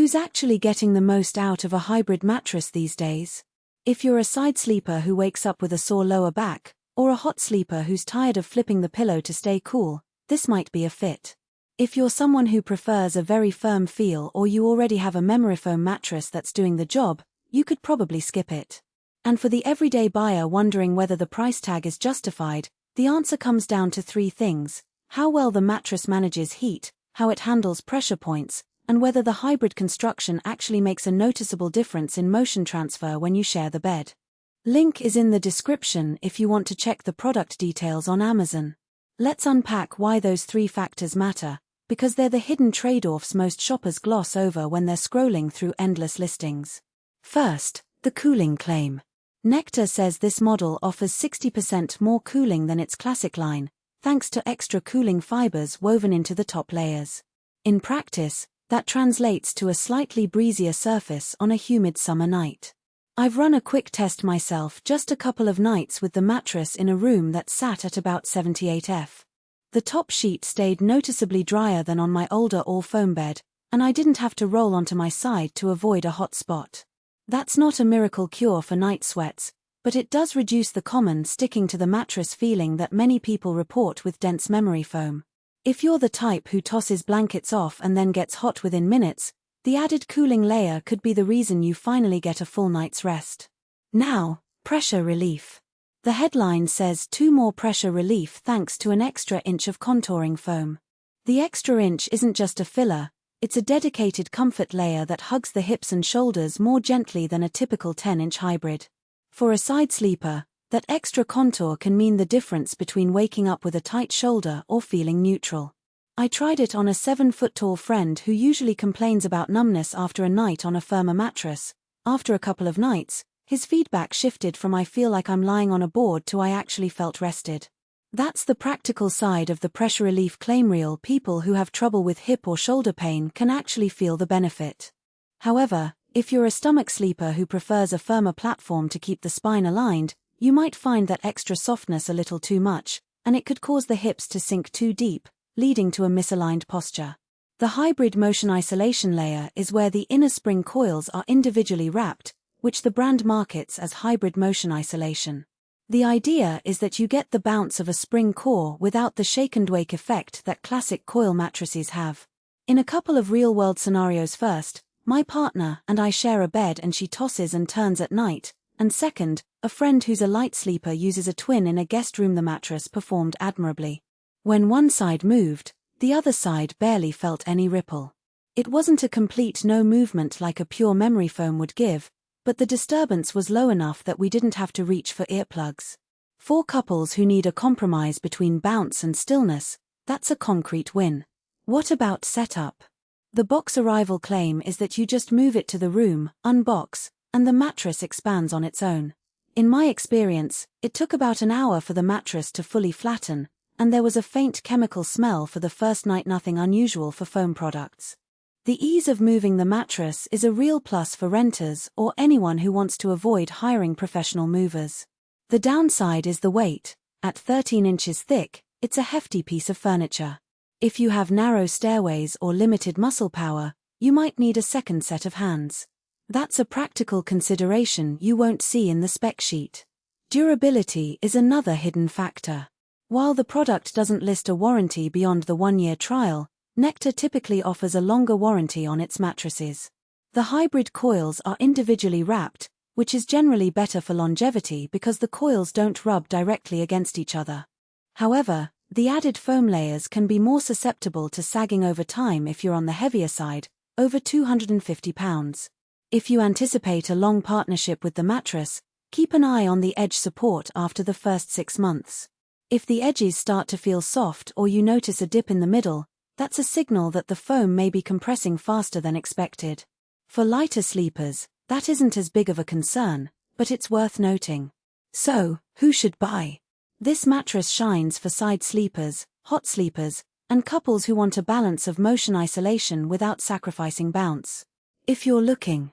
Who's actually getting the most out of a hybrid mattress these days? If you're a side sleeper who wakes up with a sore lower back, or a hot sleeper who's tired of flipping the pillow to stay cool, this might be a fit. If you're someone who prefers a very firm feel or you already have a memory foam mattress that's doing the job, you could probably skip it. And for the everyday buyer wondering whether the price tag is justified, the answer comes down to three things: how well the mattress manages heat, how it handles pressure points, and whether the hybrid construction actually makes a noticeable difference in motion transfer when you share the bed. Link is in the description if you want to check the product details on Amazon. Let's unpack why those three factors matter, because they're the hidden trade-offs most shoppers gloss over when they're scrolling through endless listings. First, the cooling claim. Nectar says this model offers 60% more cooling than its classic line, thanks to extra cooling fibers woven into the top layers. In practice, that translates to a slightly breezier surface on a humid summer night. I've run a quick test myself just a couple of nights with the mattress in a room that sat at about 78°F. The top sheet stayed noticeably drier than on my older all-foam bed, and I didn't have to roll onto my side to avoid a hot spot. That's not a miracle cure for night sweats, but it does reduce the common sticking to the mattress feeling that many people report with dense memory foam. If you're the type who tosses blankets off and then gets hot within minutes, the added cooling layer could be the reason you finally get a full night's rest. Now, pressure relief. The headline says 2 more pressure relief thanks to an extra inch of contouring foam. The extra inch isn't just a filler, it's a dedicated comfort layer that hugs the hips and shoulders more gently than a typical 10-inch hybrid. For a side sleeper, that extra contour can mean the difference between waking up with a tight shoulder or feeling neutral. I tried it on a 7-foot-tall friend who usually complains about numbness after a night on a firmer mattress. After a couple of nights, his feedback shifted from "I feel like I'm lying on a board" to "I actually felt rested." That's the practical side of the pressure relief claim. Real people who have trouble with hip or shoulder pain can actually feel the benefit. However, if you're a stomach sleeper who prefers a firmer platform to keep the spine aligned, you might find that extra softness a little too much, and it could cause the hips to sink too deep, leading to a misaligned posture. The hybrid motion isolation layer is where the inner spring coils are individually wrapped, which the brand markets as hybrid motion isolation. The idea is that you get the bounce of a spring core without the shake-and-wake effect that classic coil mattresses have. In a couple of real-world scenarios: first, my partner and I share a bed and she tosses and turns at night, and second, a friend who's a light sleeper uses a twin in a guest room. The mattress performed admirably. When one side moved, the other side barely felt any ripple. It wasn't a complete no movement like a pure memory foam would give, but the disturbance was low enough that we didn't have to reach for earplugs. For couples who need a compromise between bounce and stillness, that's a concrete win. What about setup? The box arrival claim is that you just move it to the room, unbox, and the mattress expands on its own. In my experience, it took about an hour for the mattress to fully flatten, and there was a faint chemical smell for the first night. Nothing unusual for foam products. The ease of moving the mattress is a real plus for renters or anyone who wants to avoid hiring professional movers. The downside is the weight. At 13 inches thick, it's a hefty piece of furniture. If you have narrow stairways or limited muscle power, you might need a second set of hands. That's a practical consideration you won't see in the spec sheet. Durability is another hidden factor. While the product doesn't list a warranty beyond the 1-year trial, Nectar typically offers a longer warranty on its mattresses. The hybrid coils are individually wrapped, which is generally better for longevity because the coils don't rub directly against each other. However, the added foam layers can be more susceptible to sagging over time if you're on the heavier side, over 250 pounds. If you anticipate a long partnership with the mattress, keep an eye on the edge support after the first 6 months. If the edges start to feel soft or you notice a dip in the middle, that's a signal that the foam may be compressing faster than expected. For lighter sleepers, that isn't as big of a concern, but it's worth noting. So, who should buy? This mattress shines for side sleepers, hot sleepers, and couples who want a balance of motion isolation without sacrificing bounce. If you're looking